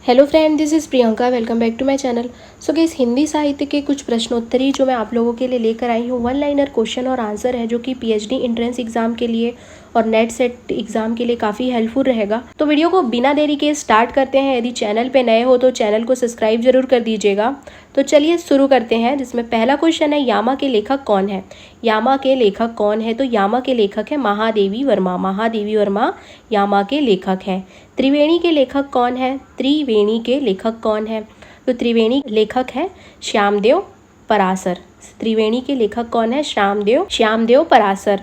Hello friend, this is Priyanka. Welcome back to my channel. So guys, Hindi साहित्य के कुछ प्रश्नोत्तरी जो मैं आप लोगों के लिए लेकर आई हूँ, वन लाइनर क्वेश्चन और आंसर है, जो कि पीएचडी एंट्रेंस एग्जाम के लिए और नेट सेट एग्जाम के लिए काफ़ी हेल्पफुल रहेगा। तो वीडियो को बिना देरी के स्टार्ट करते हैं। यदि चैनल पे नए हो तो चैनल को सब्सक्राइब जरूर कर दीजिएगा। तो चलिए शुरू करते हैं, जिसमें पहला क्वेश्चन है, यामा के लेखक कौन है। यामा के लेखक कौन है? तो यामा के लेखक है महादेवी वर्मा। महादेवी वर्मा यामा के लेखक हैं। त्रिवेणी के लेखक कौन है? त्रिवेणी के लेखक कौन है? तो त्रिवेणी लेखक है श्यामदेव पराशर। त्रिवेणी के लेखक कौन है? श्यामदेव पराशर।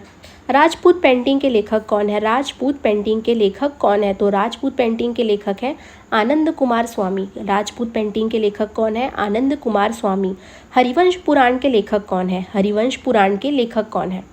राजपूत पेंटिंग के लेखक कौन है? राजपूत पेंटिंग के लेखक कौन है? तो राजपूत पेंटिंग के लेखक है आनंद कुमार स्वामी। राजपूत पेंटिंग के लेखक कौन है? आनंद कुमार स्वामी। हरिवंश पुराण के लेखक कौन है? हरिवंश पुराण के लेखक कौन है?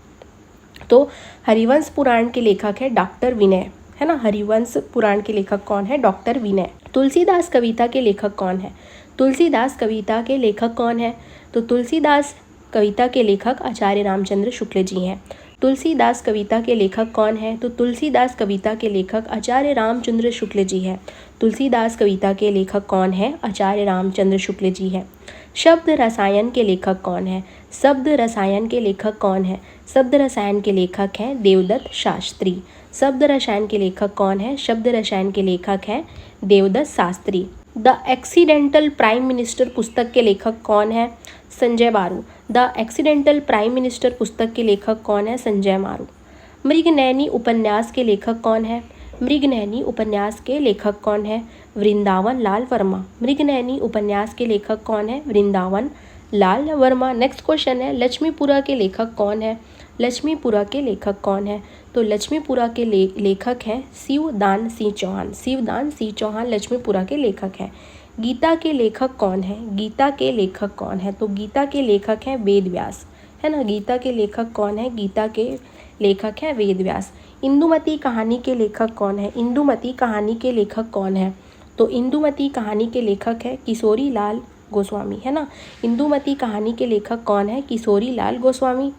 तो हरिवंश पुराण के लेखक है डॉक्टर विनय, है ना। हरिवंश पुराण के लेखक कौन है? डॉक्टर विनय। तुलसीदास कविता के लेखक कौन है? तुलसीदास कविता के लेखक कौन है? तो तुलसीदास कविता के लेखक आचार्य रामचंद्र शुक्ल जी हैं। तुलसीदास कविता के लेखक कौन है? तो तुलसीदास कविता के लेखक आचार्य रामचंद्र शुक्ल जी हैं। तुलसीदास कविता के लेखक कौन है? आचार्य रामचंद्र शुक्ल जी हैं। शब्द रसायन के लेखक कौन है? शब्द रसायन के लेखक कौन है? शब्द रसायन के लेखक हैं देवदत्त शास्त्री। शब्द रसायन के लेखक कौन है? शब्द रसायन के लेखक हैं Devdatt Shastri. The accidental prime minister पुस्तक के लेखक कौन है? संजय मारू। द एक्सीडेंटल प्राइम मिनिस्टर पुस्तक के लेखक कौन है? संजय मारू। मृगनयनी उपन्यास के लेखक कौन है? मृगनयनी उपन्यास के लेखक कौन है? वृंदावन लाल वर्मा। मृगनयनी उपन्यास के लेखक कौन है? वृंदावन लाल वर्मा। नेक्स्ट क्वेश्चन है, लक्ष्मीपुरा के लेखक कौन है? लक्ष्मीपुरा के लेखक कौन है? तो लक्ष्मीपुरा के लेखक हैं शिवदान सिंह चौहान। शिवदान सिंह चौहान लक्ष्मीपुरा के लेखक हैं। गीता के लेखक कौन है? गीता के लेखक कौन है? तो गीता के लेखक हैं वेद व्यास, है ना। गीता के लेखक कौन है? गीता के लेखक हैं वेद व्यास। इंदुमती कहानी के लेखक कौन है? इंदुमती कहानी के लेखक कौन है? तो इंदुमती कहानी के लेखक है किशोरी लाल गोस्वामी, है ना। इंदुमती कहानी के लेखक कौन है? किशोरी लाल गोस्वामी।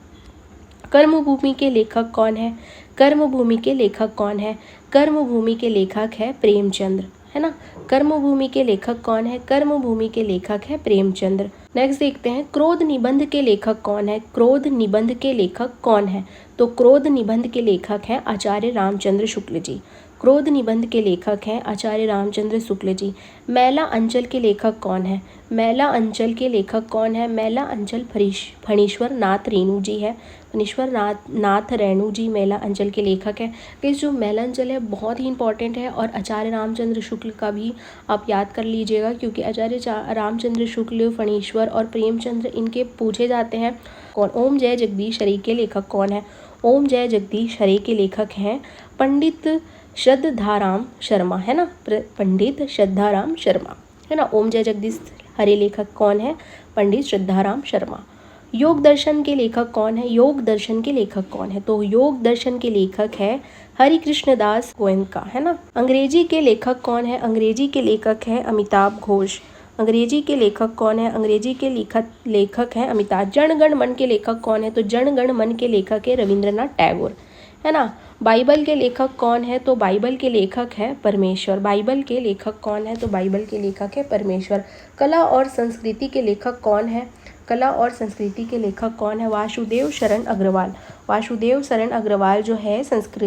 कर्मभूमि के लेखक कौन है? कर्मभूमि के लेखक कौन है? कर्मभूमि के लेखक है प्रेमचंद्र, है ना। कर्मभूमि के लेखक कौन है? कर्मभूमि के लेखक है प्रेमचंद्र। नेक्स्ट देखते हैं, क्रोध निबंध के लेखक कौन है? क्रोध निबंध के लेखक कौन है? तो क्रोध निबंध के लेखक हैं आचार्य रामचंद्र शुक्ल जी। क्रोध निबंध के लेखक हैं आचार्य रामचंद्र शुक्ल जी। मैला अंचल के लेखक कौन है? मैला अंचल के लेखक कौन है? मैला अंचल फणीश्वर नाथ रेणु जी है। फणीश्वर नाथ रेणु जी मैला अंचल के लेखक हैं। इस जो मैला अंचल है बहुत ही इंपॉर्टेंट है, और आचार्य रामचंद्र शुक्ल का भी आप याद कर लीजिएगा, क्योंकि आचार्य रामचंद्र शुक्ल, फणीश्वर और प्रेमचंद्र इनके पूछे जाते हैं। कौन? ओम जय जगदीश हरे के लेखक कौन है? ओम जय जगदीश हरे के लेखक हैं पंडित श्रद्धाराम शर्मा, है ना। पंडित श्रद्धाराम शर्मा, है ना। ओम जय जगदीश हरे लेखक कौन है? पंडित श्रद्धाराम शर्मा। योग दर्शन के लेखक कौन है? योग दर्शन के लेखक कौन है? तो योग दर्शन के लेखक है हरिकृष्ण दास गोयनका, है ना। अंग्रेजी के लेखक कौन है? अंग्रेजी के लेखक है अमिताभ घोष। अंग्रेजी के लेखक कौन है? अंग्रेजी के लेखक है अमिताभ। जनगण मन के लेखक कौन है? तो जनगण मन के लेखक है रविंद्रनाथ टैगोर, है ना। बाइबल के लेखक कौन है? तो बाइबल के लेखक है परमेश्वर। बाइबल के लेखक कौन है? तो बाइबल के लेखक है परमेश्वर। कला और संस्कृति के लेखक कौन है? कला और संस्कृति के लेखक कौन है? वासुदेव शरण अग्रवाल। वासुदेव शरण अग्रवाल जो है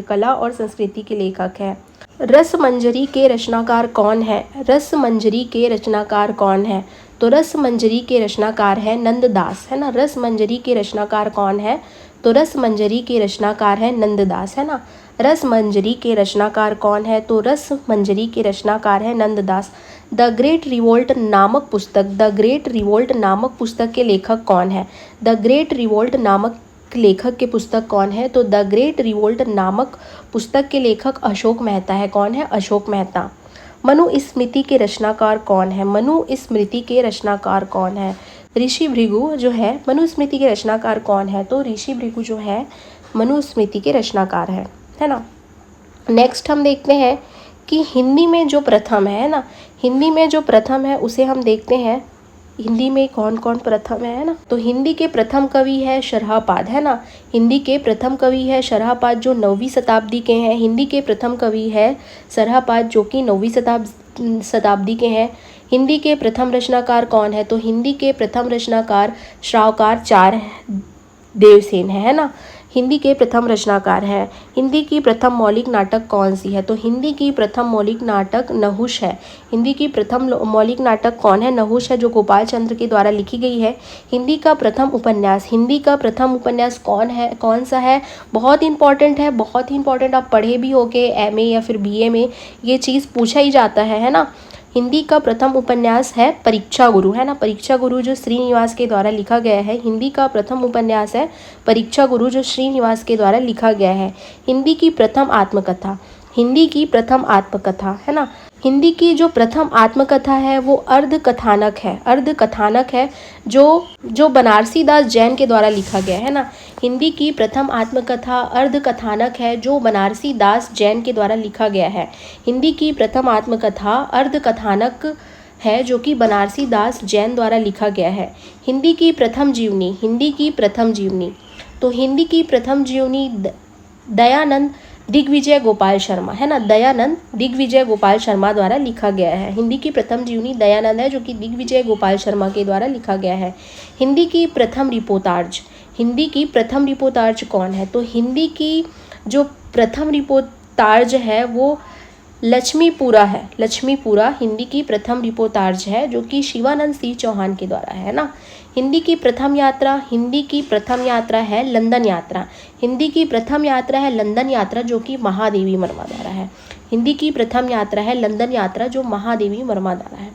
कला और संस्कृति के लेखक है। रसमंजरी के रचनाकार कौन है? रसमंजरी के रचनाकार कौन है? तो रसमंजरी के रचनाकार है नंददास, है ना। रसमंजरी के रचनाकार कौन है? तो रसमंजरी के रचनाकार है नंददास, है ना। रसमंजरी के रचनाकार कौन है? तो रसमंजरी के रचनाकार है नंददास। द ग्रेट रिवोल्ट नामक पुस्तक, द ग्रेट रिवोल्ट नामक पुस्तक के लेखक कौन है? द ग्रेट रिवोल्ट नामक लेखक के पुस्तक कौन है? तो द ग्रेट रिवोल्ट नामक पुस्तक के लेखक अशोक मेहता है। कौन है? अशोक मेहता। मनुस्मृति के रचनाकार कौन है? मनुस्मृति के रचनाकार कौन है? ऋषि भृगु जो है मनुस्मृति के रचनाकार कौन है? तो ऋषि भृगु जो है मनुस्मृति के रचनाकार है ना। नेक्स्ट हम देखते हैं कि हिंदी में जो प्रथम है ना, हिंदी में जो प्रथम है उसे हम देखते हैं। हिंदी में कौन कौन प्रथम है ना। तो हिंदी के प्रथम कवि है शरहापाद, है ना। हिंदी के प्रथम कवि है शरहापाद, जो 9वीं शताब्दी के हैं। हिंदी के प्रथम कवि है शरहापाद, जो कि 9वीं शताब्दी के हैं। हिंदी के प्रथम रचनाकार कौन है? तो हिंदी के प्रथम रचनाकार श्रावकार 4 देवसेन है ना। हिंदी के प्रथम रचनाकार हैं। हिंदी की प्रथम मौलिक नाटक कौन सी है? तो हिंदी की प्रथम मौलिक नाटक नहुष है। हिंदी की प्रथम मौलिक नाटक कौन है? नहुष है, जो गोपाल चंद्र के द्वारा लिखी गई है। हिंदी का प्रथम उपन्यास, हिंदी का प्रथम उपन्यास कौन है, कौन सा है? बहुत इंपॉर्टेंट है, बहुत ही इंपॉर्टेंट। आप पढ़े भी होगे एमए या फिर बीए में, ये चीज़ पूछा ही जाता है ना। हिंदी का प्रथम उपन्यास है परीक्षा गुरु, है ना। परीक्षा गुरु जो श्रीनिवास के द्वारा लिखा गया है। हिंदी का प्रथम उपन्यास है परीक्षा गुरु जो श्रीनिवास के द्वारा लिखा गया है। हिंदी की प्रथम आत्मकथा, हिंदी की प्रथम आत्मकथा, है ना। हिंदी की जो प्रथम आत्मकथा है वो अर्ध कथानक है, अर्ध कथानक है, जो बनारसी दास जैन के द्वारा लिखा गया है ना। हिंदी की प्रथम आत्मकथा अर्ध कथानक है, जो बनारसी दास जैन के द्वारा लिखा गया है। हिंदी की प्रथम आत्मकथा अर्ध कथानक है, जो कि बनारसी दास जैन द्वारा लिखा गया है। हिंदी की प्रथम जीवनी, हिंदी की प्रथम जीवनी, तो हिंदी की प्रथम जीवनी दयानंद दिग्विजय गोपाल शर्मा, है ना। दयानंद दिग्विजय गोपाल शर्मा द्वारा लिखा गया है। हिंदी की प्रथम जीवनी दयानंद है, जो कि दिग्विजय गोपाल शर्मा के द्वारा लिखा गया है। हिंदी की प्रथम रिपोर्टार्ज, हिंदी की प्रथम रिपोर्टार्ज कौन है? तो हिंदी की जो प्रथम रिपोर्टार्ज है वो लक्ष्मीपुरा है। लक्ष्मीपुरा हिंदी की प्रथम रिपोर्टार्ज है, जो कि शिवानंद सिंह चौहान के द्वारा है ना। हिंदी की प्रथम यात्रा, हिंदी की प्रथम यात्रा है लंदन यात्रा। हिंदी की प्रथम यात्रा है लंदन यात्रा, जो कि महादेवी वर्मा द्वारा है। हिंदी की प्रथम यात्रा है लंदन यात्रा, जो महादेवी वर्मा द्वारा है।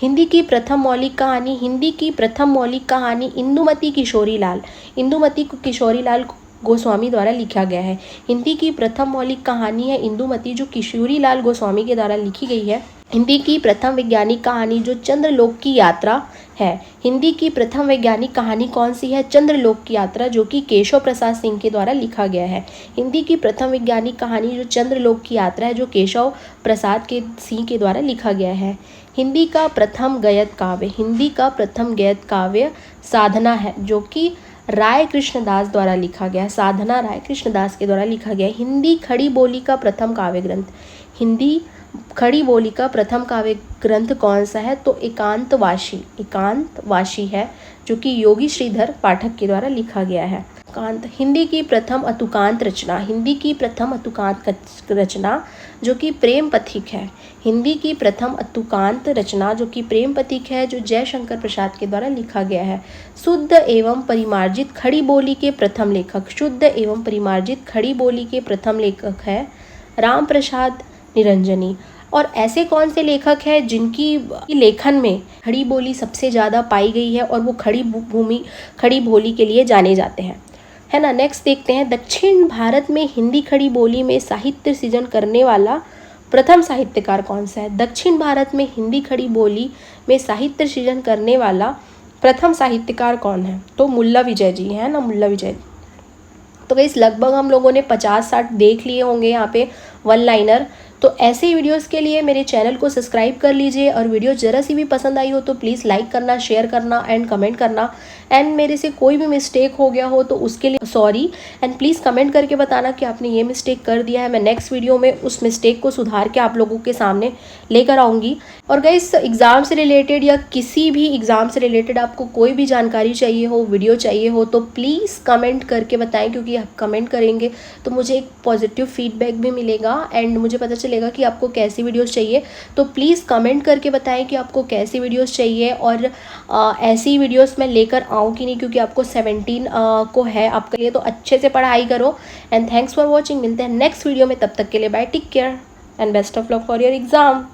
हिंदी की प्रथम मौलिक कहानी, हिंदी की प्रथम मौलिक कहानी इंदुमती किशोरी लाल, इंदुमती किशोरी लाल गोस्वामी द्वारा लिखा गया है। हिंदी की प्रथम मौलिक कहानी है इंदुमती, जो किशोरी लाल गोस्वामी के द्वारा लिखी गई है। हिंदी की प्रथम वैज्ञानिक कहानी जो चंद्रलोक की यात्रा है। हिंदी की प्रथम वैज्ञानिक कहानी कौन सी है? चंद्रलोक की यात्रा, जो कि केशव प्रसाद सिंह के द्वारा लिखा गया है। हिंदी की प्रथम वैज्ञानिक कहानी जो चंद्रलोक की यात्रा है, जो केशव प्रसाद के सिंह के द्वारा लिखा गया है। हिंदी का प्रथम गद्य काव्य, हिंदी का प्रथम गद्य काव्य साधना है, जो कि राय कृष्णदास द्वारा लिखा गया है। साधना राय कृष्णदास के द्वारा लिखा गया है। हिंदी खड़ी बोली का प्रथम काव्य ग्रंथ, हिंदी खड़ी बोली का प्रथम काव्य ग्रंथ कौन सा है? तो एकांतवासी, एकांतवासी है, जो कि योगी श्रीधर पाठक के द्वारा लिखा गया है। कांत हिंदी की प्रथम अतुकांत रचना, हिंदी की प्रथम अतुकांत रचना जो कि प्रेम पथिक है। हिंदी की प्रथम अतुकांत रचना जो कि प्रेम पथिक है, जो जयशंकर प्रसाद के द्वारा लिखा गया है। शुद्ध एवं परिमार्जित खड़ी बोली के प्रथम लेखक, शुद्ध एवं परिमार्जित खड़ी बोली के प्रथम लेखक है राम प्रसाद निरंजनी। और ऐसे कौन से लेखक हैं जिनकी लेखन में खड़ी बोली सबसे ज़्यादा पाई गई है और वो खड़ी बोली के लिए जाने जाते हैं, है ना। नेक्स्ट देखते हैं, दक्षिण भारत में हिंदी खड़ी बोली में साहित्य सृजन करने वाला प्रथम साहित्यकार कौन सा है? दक्षिण भारत में हिंदी खड़ी बोली में साहित्य सृजन करने वाला प्रथम साहित्यकार कौन है? तो मुल्ला विजय जी है ना, मुल्ला विजय। तो गाइस लगभग हम लोगों ने 50-60 देख लिए होंगे यहाँ पे वन लाइनर। तो ऐसे ही वीडियोस के लिए मेरे चैनल को सब्सक्राइब कर लीजिए, और वीडियो ज़रा सी भी पसंद आई हो तो प्लीज़ लाइक करना, शेयर करना एंड कमेंट करना। एंड मेरे से कोई भी मिस्टेक हो गया हो तो उसके लिए सॉरी, एंड प्लीज़ कमेंट करके बताना कि आपने ये मिस्टेक कर दिया है। मैं नेक्स्ट वीडियो में उस मिस्टेक को सुधार के आप लोगों के सामने लेकर आऊँगी। और गाइस एग्ज़ाम से रिलेटेड या किसी भी एग्ज़ाम से रिलेटेड आपको कोई भी जानकारी चाहिए हो, वीडियो चाहिए हो, तो प्लीज़ कमेंट करके बताएं, क्योंकि आप कमेंट करेंगे तो मुझे एक पॉजिटिव फीडबैक भी मिलेगा एंड मुझे पता चलेगा कि आपको कैसी वीडियोस चाहिए। तो प्लीज़ कमेंट करके बताएं कि आपको कैसी वीडियोस चाहिए, और ऐसी वीडियोस मैं लेकर आऊँ कि नहीं, क्योंकि आपको 17 को है आपके लिए, तो अच्छे से पढ़ाई करो। And thanks for watching. मिलते हैं नेक्स्ट वीडियो में, तब तक के लिए bye, take care and best of luck for your exam.